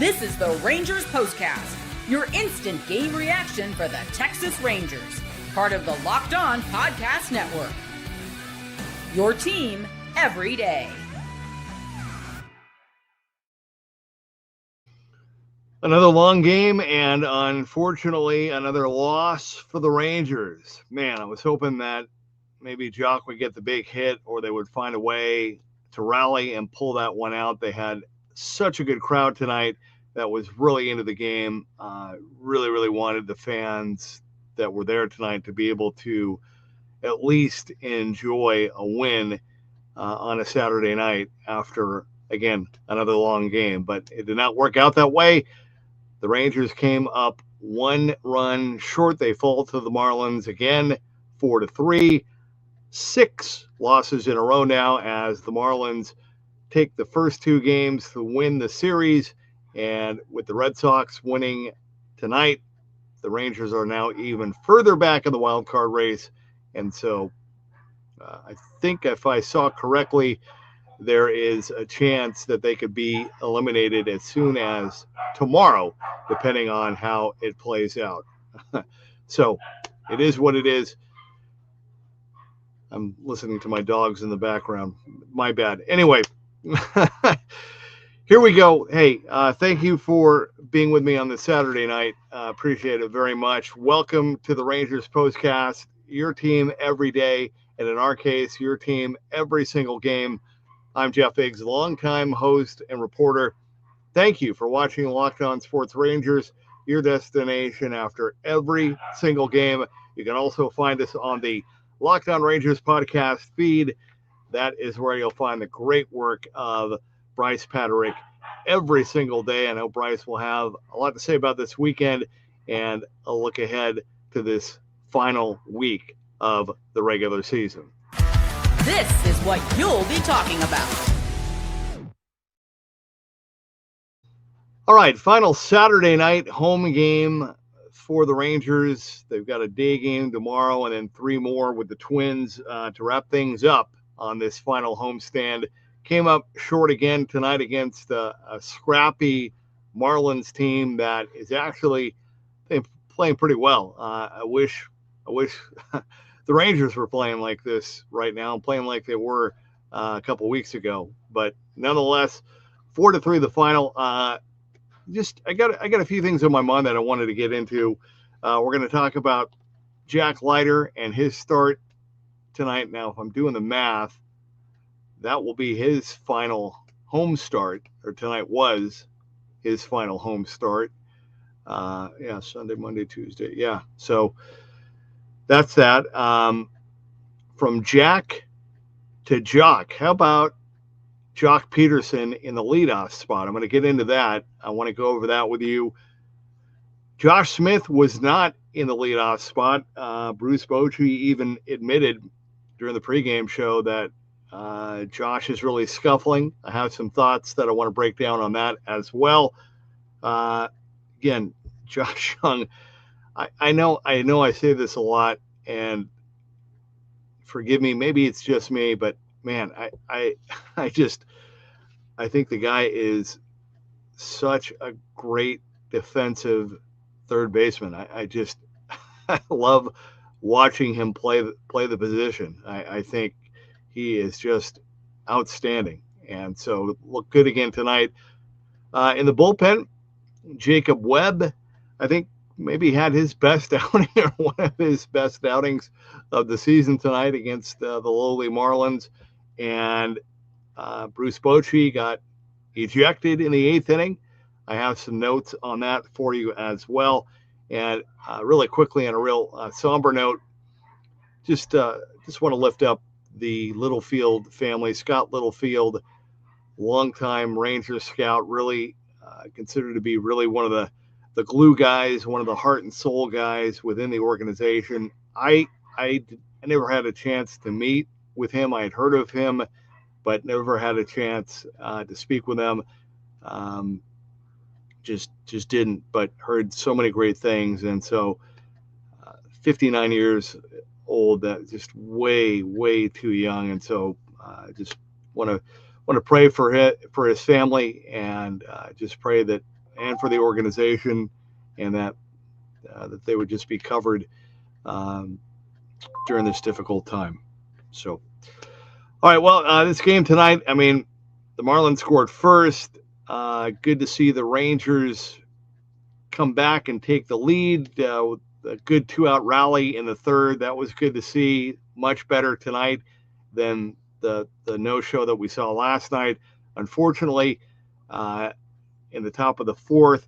This is the Rangers POSTCAST, your instant game reaction for the Texas Rangers, part of the Locked On Podcast Network. Your team every day. Another long game and unfortunately another loss for the Rangers. Man, I was hoping that maybe Jock would get the big hit or they would find a way to rally and pull that one out. They had such a good crowd tonight that was really into the game. Really wanted the fans that were there tonight to be able to at least enjoy a win on a Saturday night after, again, another long game. But it did not work out that way. The Rangers came up 1 run short. They fall to the Marlins again, 4-3. 6 losses in a row now as the Marlins take the first 2 games to win the series. And with the Red Sox winning tonight, the Rangers are now even further back in the wild card race. And so I think if I saw correctly, there is a chance that they could be eliminated as soon as tomorrow, depending on how it plays out. So it is what it is. I'm listening to my dogs in the background. My bad. Anyway, here we go. Hey, thank you for being with me on this Saturday night. Appreciate it very much. Welcome to the Rangers POSTCAST, your team every day, and in our case, your team every single game. I'm Jeff Iggs, longtime host and reporter. Thank you for watching Locked On Sports Rangers, your destination after every single game. You can also find us on the Locked On Rangers podcast feed. That is where you'll find the great work of Bryce Paterick every single day. I know Bryce will have a lot to say about this weekend and a look ahead to this final week of the regular season. This is what you'll be talking about. All right, final Saturday night home game for the Rangers. They've got a day game tomorrow and then 3 more with the Twins to wrap things up on this final homestand. Came up short again tonight against a scrappy Marlins team that is actually playing pretty well. I wish the Rangers were playing like this right now, playing like they were a couple weeks ago. But nonetheless, 4-3 the final. I got a few things on my mind that I wanted to get into. We're going to talk about Jack Leiter and his start tonight. Now, if I'm doing the math, that will be his final home start, or tonight was his final home start. Sunday, Monday, Tuesday. Yeah, so that's that. From Jack to Jock. How about Jock Peterson in the leadoff spot? I'm going to get into that. I want to go over that with you. Josh Smith was not in the leadoff spot. Bruce Bochy even admitted during the pregame show that Josh is really scuffling. I have some thoughts that I want to break down on that as well. Again, Josh Young, I know I say this a lot, and forgive me, maybe it's just me, but man, I think the guy is such a great defensive third baseman. I love watching him play the position. I think he is just outstanding, and so look good again tonight. In the bullpen, Jacob Webb, I think maybe had his best outing or one of his best outings of the season tonight against the lowly Marlins. And Bruce Bochy got ejected in the 8th inning. I have some notes on that for you as well. And really quickly, on a real somber note, just want to lift up the Littlefield family. Scott Littlefield, longtime Ranger scout, really considered to be really one of the glue guys, one of the heart and soul guys within the organization. I never had a chance to meet with him. I had heard of him, but never had a chance to speak with him. Just didn't, but heard so many great things. And so 59 years old, that just way too young. And so just want to pray for his family, and just pray that and for the organization, and that they would just be covered during this difficult time. So, all right, well, this game tonight, I mean, the Marlins scored first. Good to see the Rangers come back and take the lead. With a good 2-out rally in the third. That was good to see. Much better tonight than the no-show that we saw last night. Unfortunately, in the top of the fourth,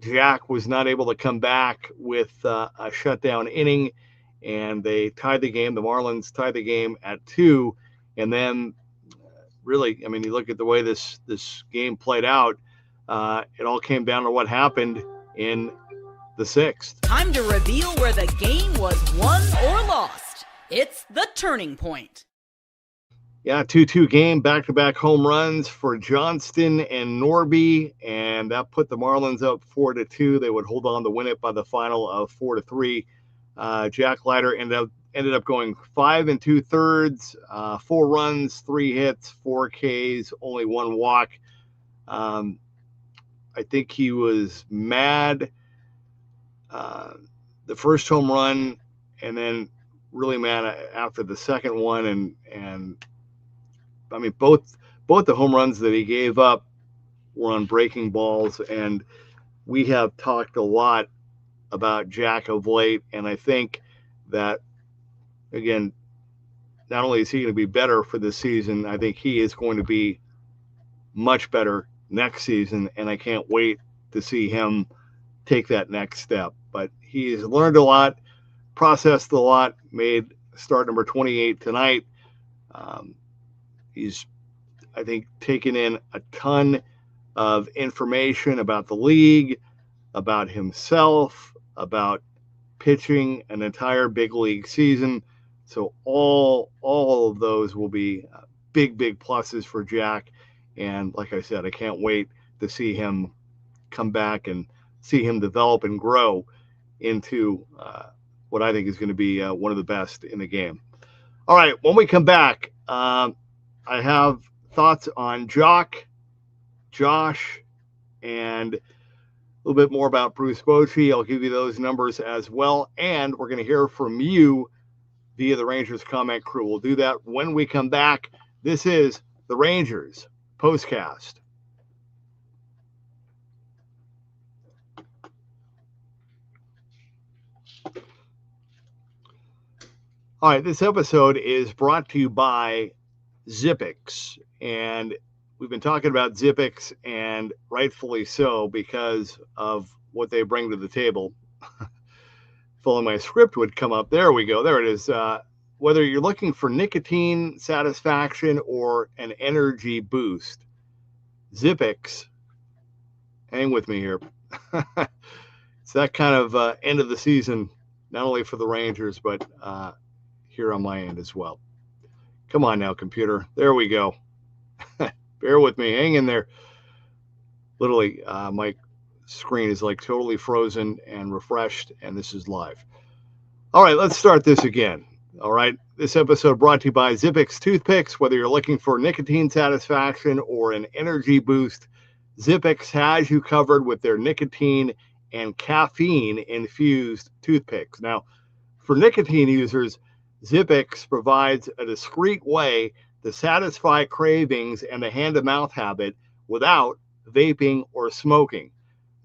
Jack was not able to come back with a shutdown inning, and they tied the game. The Marlins tied the game at 2, and then really, I mean, you look at the way this game played out, it all came down to what happened in the 6th. Time to reveal where the game was won or lost. It's the turning point. Yeah, 2-2 game, back-to-back home runs for Johnston and Norby, and that put the Marlins up 4-2. They would hold on to win it by the final of 4-3. Jack Leiter ended up going 5 2/3, 4 runs, 3 hits, 4 Ks, only 1 walk. I think he was mad the first home run, and then really mad after the second one, and I mean, both the home runs that he gave up were on breaking balls, and we have talked a lot about Jack of late, and I think that, again, not only is he going to be better for this season, I think he is going to be much better next season, and I can't wait to see him take that next step. But he has learned a lot, processed a lot, made start number 28 tonight. He's, I think, taken in a ton of information about the league, about himself, about pitching an entire big league season. So all of those will be big pluses for Jack. And like I said, I can't wait to see him come back and see him develop and grow into what I think is going to be one of the best in the game. All right, when we come back, I have thoughts on Josh, and a little bit more about Bruce Bochy. I'll give you those numbers as well. And we're going to hear from you via the Rangers comment crew. We'll do that when we come back. This is the Rangers POSTCAST. All right, this episode is brought to you by Zippix, and we've been talking about Zippix, and rightfully so, because of what they bring to the table. If only my script would come up. There we go. There it is. Whether you're looking for nicotine satisfaction or an energy boost, Zippix, hang with me here. It's that kind of end of the season, not only for the Rangers, but here on my end as well. Come on now, computer. There we go. Bear with me. Hang in there. Literally, my screen is like totally frozen and refreshed, and this is live. All right, let's start this again. All right, this episode brought to you by Zippix Toothpicks. Whether you're looking for nicotine satisfaction or an energy boost, Zippix has you covered with their nicotine and caffeine-infused toothpicks. Now, for nicotine users, Zippix provides a discreet way to satisfy cravings and the hand-to-mouth habit without vaping or smoking.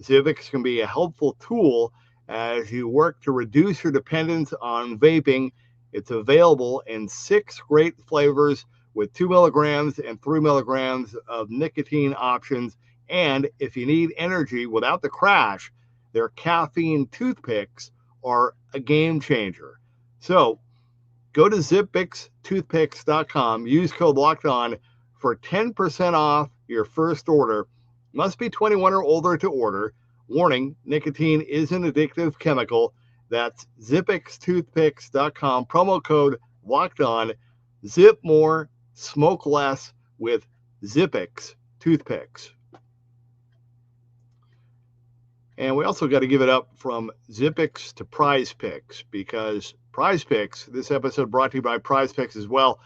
Zippix can be a helpful tool as you work to reduce your dependence on vaping. It's available in 6 great flavors with 2 milligrams and 3 milligrams of nicotine options. And if you need energy without the crash, their caffeine toothpicks are a game changer. So go to ZippixToothpicks.com. Use code LOCKEDON for 10% off your first order. Must be 21 or older to order. Warning, nicotine is an addictive chemical. That's ZippixToothpicks.com. Promo code LOCKEDON. Zip more, smoke less with Zippix Toothpicks. And we also got to give it up from Zippix to Prize Picks, because Prize Picks, this episode brought to you by Prize Picks as well.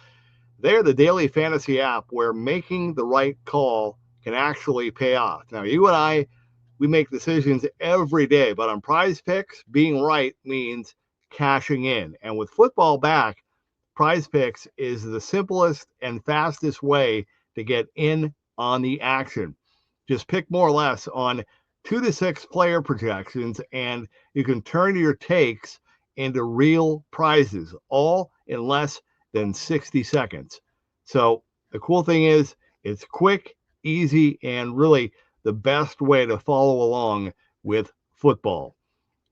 They're the daily fantasy app where making the right call can actually pay off. Now, you and I we make decisions every day, but on Prize Picks, being right means cashing in. And with football back, Prize Picks is the simplest and fastest way to get in on the action. Just pick more or less on 2 to 6 player projections, and you can turn your takes into real prizes, all in less than 60 seconds. So the cool thing is it's quick, easy, and really the best way to follow along with football.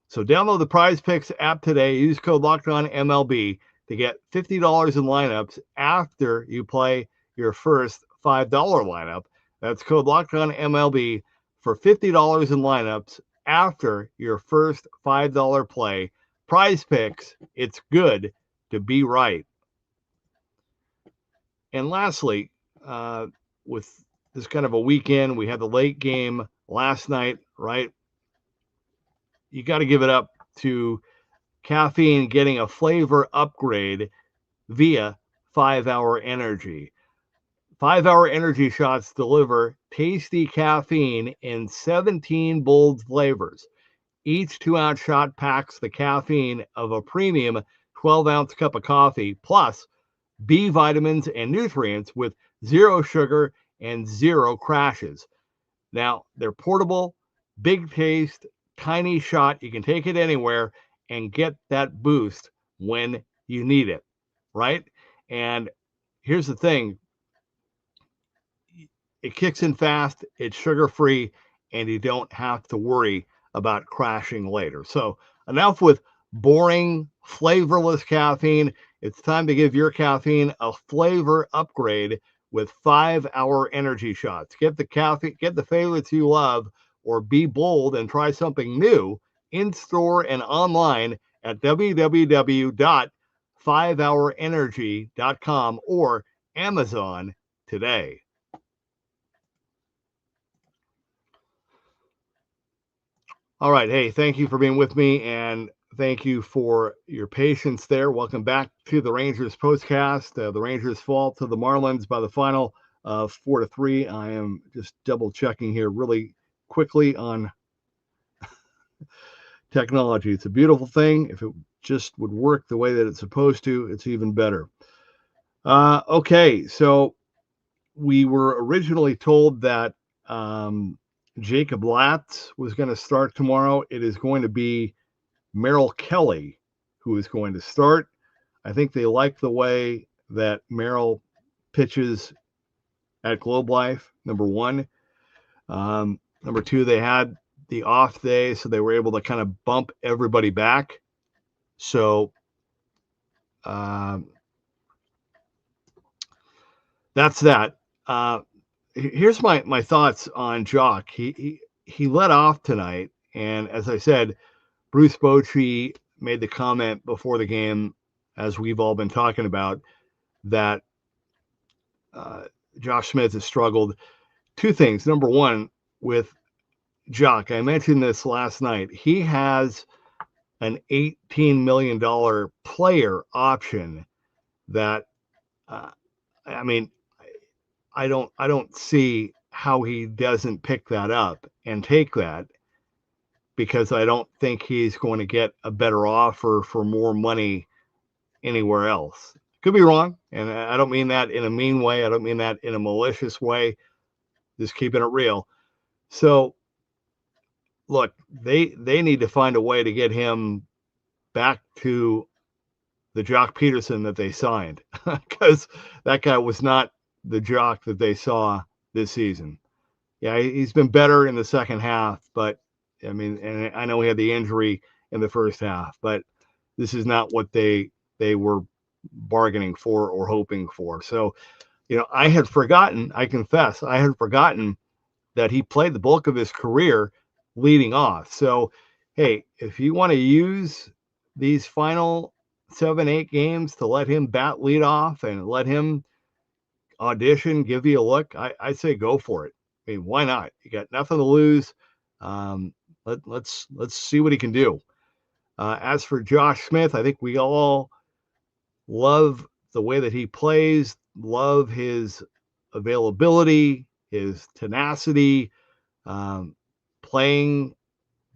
So download the Prize Picks app today. Use code LOCKEDONMLB to get $50 in lineups after you play your first $5 lineup. That's code LOCKEDONMLB for $50 in lineups after your first $5 play. Prize Picks, it's good to be right. And lastly, with this kind of a weekend, we had the late game last night, right? You got to give it up to caffeine getting a flavor upgrade via 5-Hour Energy. 5-Hour Energy shots deliver tasty caffeine in 17 bold flavors. Each 2-ounce shot packs the caffeine of a premium 12-ounce cup of coffee, plus B vitamins and nutrients with 0 sugar and 0 crashes. Now, they're portable, big taste, tiny shot. You can take it anywhere and get that boost when you need it, right? And here's the thing. It kicks in fast, it's sugar-free, and you don't have to worry about crashing later. So enough with boring, flavorless caffeine. It's time to give your caffeine a flavor upgrade with 5-Hour Energy shots. Get the caffeine, get the favorites you love, or be bold and try something new in store and online at www.5hourenergy.com or Amazon today. All right. Hey, thank you for being with me, and thank you for your patience there. Welcome back to the Rangers postcast. The Rangers fall to the Marlins by the final of 4-3. I am just double checking here really quickly on technology. It's a beautiful thing. If it just would work the way that it's supposed to, it's even better. Okay, so we were originally told that Jacob Latz was going to start tomorrow. It is going to be Merrill Kelly who is going to start. I think they like the way that Merrill pitches at Globe Life, number one. Number two, they had the off day, so they were able to kind of bump everybody back. So that's that. Here's my thoughts on Jock. He led off tonight, and as I said, Bruce Bochy made the comment before the game, as we've all been talking about, that Josh Smith has struggled. Two things. Number one, with Jock, I mentioned this last night. He has an $18 million player option that, I mean, I don't see how he doesn't pick that up and take that, because I don't think he's going to get a better offer for more money anywhere else. Could be wrong, and I don't mean that in a mean way. I don't mean that in a malicious way. Just keeping it real. So, look, they need to find a way to get him back to the Jock Peterson that they signed, because that guy was not the Jock that they saw this season. Yeah, he's been better in the second half, but I mean, and I know he had the injury in the first half, but this is not what they were bargaining for or hoping for. So, I had forgotten, I confess, I had forgotten that he played the bulk of his career leading off. So, hey, if you want to use these final 7-8 games to let him bat lead off and let him audition, give you a look, I say go for it. I mean, why not? You got nothing to lose. Let's see what he can do. As for Josh Smith, I think we all love the way that he plays, love his availability, his tenacity. playing.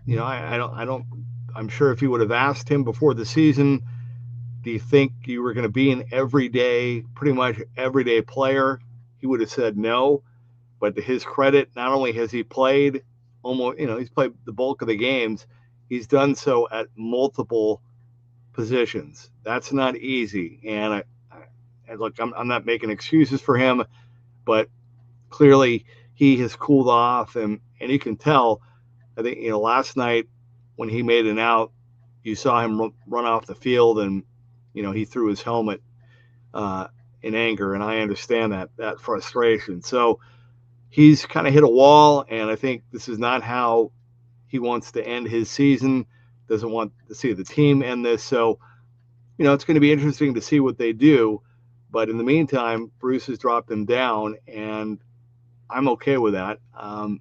I'm sure if you would have asked him before the season, do you think you were going to be an pretty much everyday player? He would have said no. But to his credit, not only has he played he's played the bulk of the games, he's done so at multiple positions. That's not easy. And look, I'm not making excuses for him, but clearly he has cooled off, and you can tell. I think last night when he made an out, you saw him run off the field, and he threw his helmet in anger, and I understand that frustration. So he's kind of hit a wall, and I think this is not how he wants to end his season. Doesn't want to see the team end this. So it's going to be interesting to see what they do. But in the meantime, Bruce has dropped him down, and I'm okay with that. I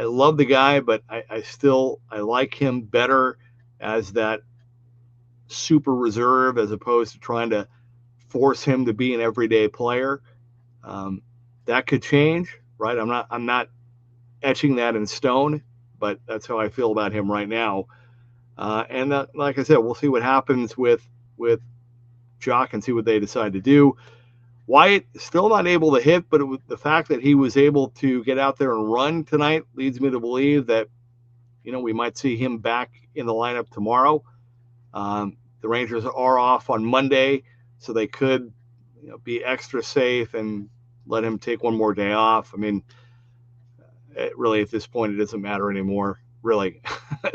love the guy, but I like him better as that super reserve as opposed to trying to force him to be an everyday player. That could change, right? I'm not etching that in stone, but that's how I feel about him right now. And like I said, we'll see what happens with Jock and see what they decide to do. Wyatt still not able to hit, but the fact that he was able to get out there and run tonight leads me to believe that, we might see him back in the lineup tomorrow. The Rangers are off on Monday, so they could, be extra safe and let him take one more day off. I mean, really at this point, it doesn't matter anymore, really.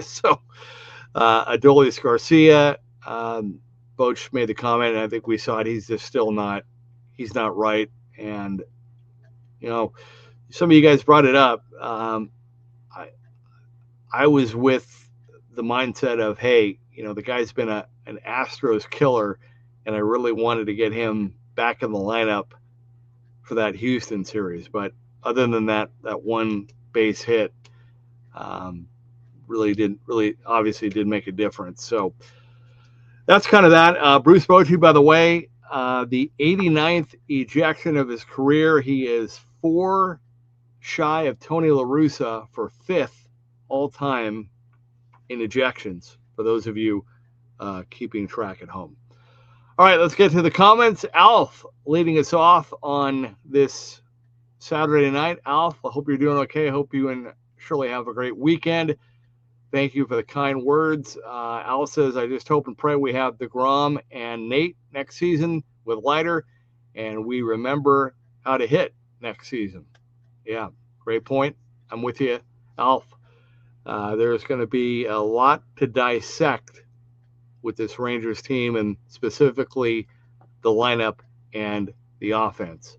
So, Adolis Garcia, Boch made the comment, and I think we saw it. He's just still not. He's not right. And, some of you guys brought it up. I was with the mindset of, hey, the guy's been an Astros killer, and I really wanted to get him back in the lineup for that Houston series. But other than that one base hit, really obviously did make a difference. So that's kind of that. Bruce Bochy, by the way, the 89th ejection of his career. He is 4 shy of Tony La Russa for 5th all-time in ejections, for those of you keeping track at home. All right, let's get to the comments. Alf leading us off on this Saturday night. Alf, I hope you're doing okay. I hope you and Shirley have a great weekend. Thank you for the kind words. Al says, I just hope and pray we have DeGrom and Nate next season with Leiter, and we remember how to hit next season. Yeah, great point. I'm with you, Alf. There's going to be a lot to dissect with this Rangers team, and specifically the lineup and the offense.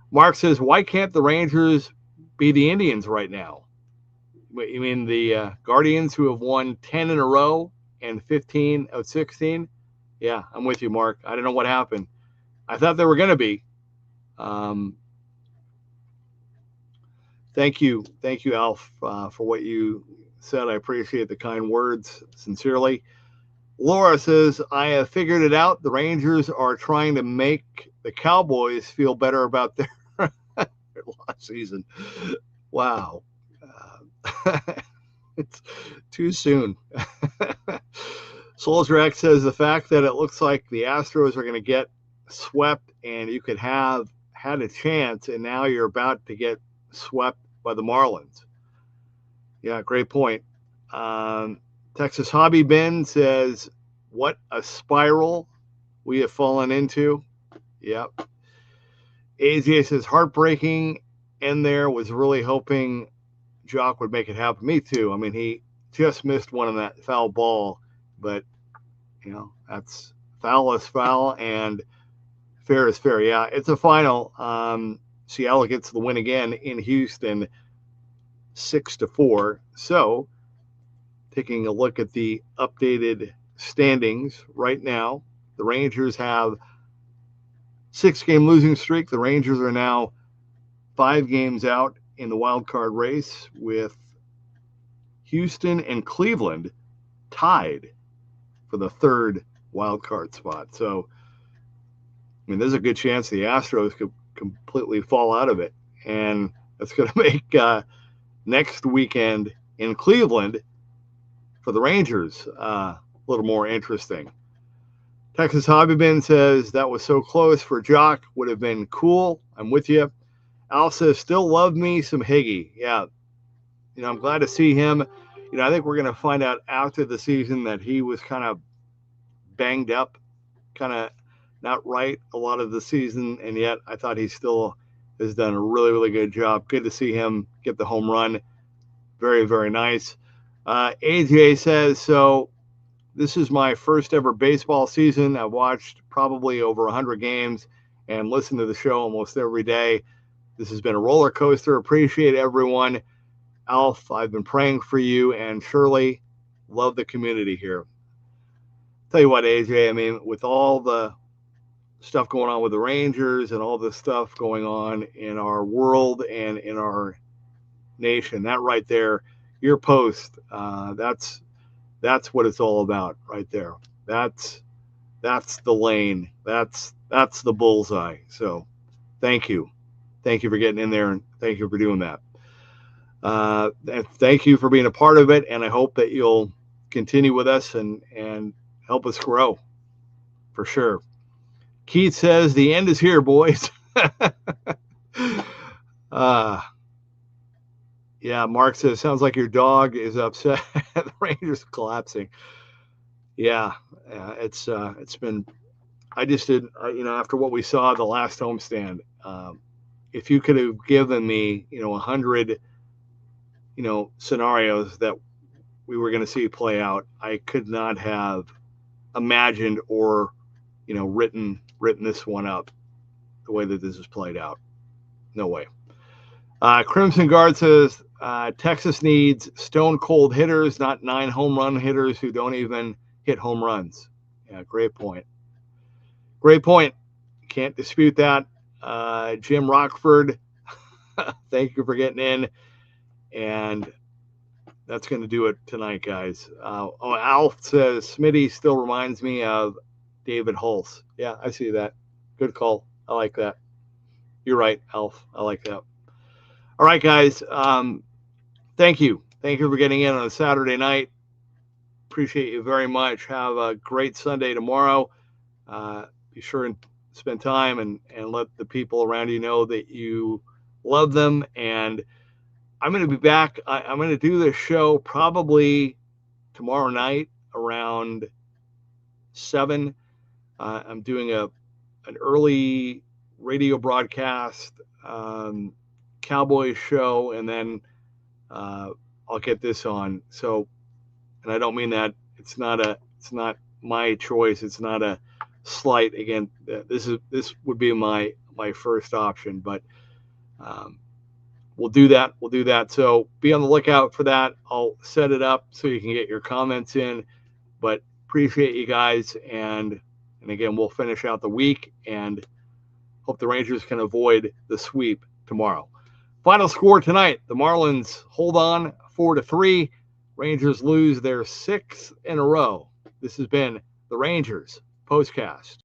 Mark says, why can't the Rangers be the Indians right now? You mean the Guardians, who have won 10 in a row and 15 of 16? Yeah, I'm with you, Mark. I don't know what happened. I thought they were going to be. Thank you, Alf, for what you said. I appreciate the kind words, sincerely. Laura says, I have figured it out. The Rangers are trying to make the Cowboys feel better about their last season. Wow. It's too soon. Solzrak says the fact that it looks like the Astros are going to get swept and you could have had a chance, and now you're about to get swept by the Marlins. Yeah, great point. Texas Hobby Ben says, what a spiral we have fallen into. Yep. AJ says, heartbreaking in there, was really hoping Jock would make it happen. Me too. I mean, he just missed one on that foul ball, but, that's foul is foul and fair is fair. Yeah, it's a final. Seattle gets the win again in Houston, 6-4. So, taking a look at the updated standings right now, the Rangers have 6-game losing streak. The Rangers are now 5 games out in the wild card race, with Houston and Cleveland tied for the 3rd wild card spot. So, I mean, there's a good chance the Astros could completely fall out of it. And That's going to make next weekend in Cleveland for the Rangers a little more interesting. Texas Hobbyman says that was so close for Jock. Would have been cool. I'm with you. Al says still love me some Higgy. Yeah. I'm glad to see him. I think we're going to find out after the season that he was kind of banged up, kind of not right a lot of the season, and yet I thought he still has done a really, really good job. Good to see him get the home run. Very, very nice. AJ says, so this is my first ever baseball season. I've watched probably over 100 games and listened to the show almost every day. This has been a roller coaster. Appreciate everyone. Alf, I've been praying for you, and Shirley, love the community here. Tell you what, AJ, I mean, with all the stuff going on with the Rangers and all the stuff going on in our world and in our nation, that right there, your post, that's what it's all about right there. That's the lane. That's the bullseye. So thank you. Thank you for getting in there, and thank you for doing that. And thank you for being a part of it, and I hope that you'll continue with us and help us grow, for sure. Keith says, the end is here, boys. Yeah, Mark says, sounds like your dog is upset. The Rangers collapsing. Yeah, it's been, I just did, after what we saw the last homestand, if you could have given me, 100, scenarios that we were going to see play out, I could not have imagined or, written this one up the way that this is played out. No way. Crimson Guard says, Texas needs stone cold hitters, not 9 home run hitters who don't even hit home runs. Yeah, great point. Great point. Can't dispute that. Jim Rockford, thank you for getting in. And that's going to do it tonight, guys. Alf says, Smitty still reminds me of David Hulse. Yeah, I see that. Good call. I like that. You're right, Alf. I like that. All right, guys. Thank you. Thank you for getting in on a Saturday night. Appreciate you very much. Have a great Sunday tomorrow. Be sure and spend time and let the people around you know that you love them. And I'm going to be back. I'm going to do this show probably tomorrow night around 7. I'm doing an early radio broadcast, Cowboys show, and then I'll get this on. So, and I don't mean that it's not my choice. It's not a slight. Again, this would be my first option, but we'll do that. We'll do that. So be on the lookout for that. I'll set it up so you can get your comments in. But appreciate you guys, and again, we'll finish out the week and hope the Rangers can avoid the sweep tomorrow. Final score tonight: the Marlins hold on 4-3. Rangers lose their 6th in a row. This has been the Rangers Postcast.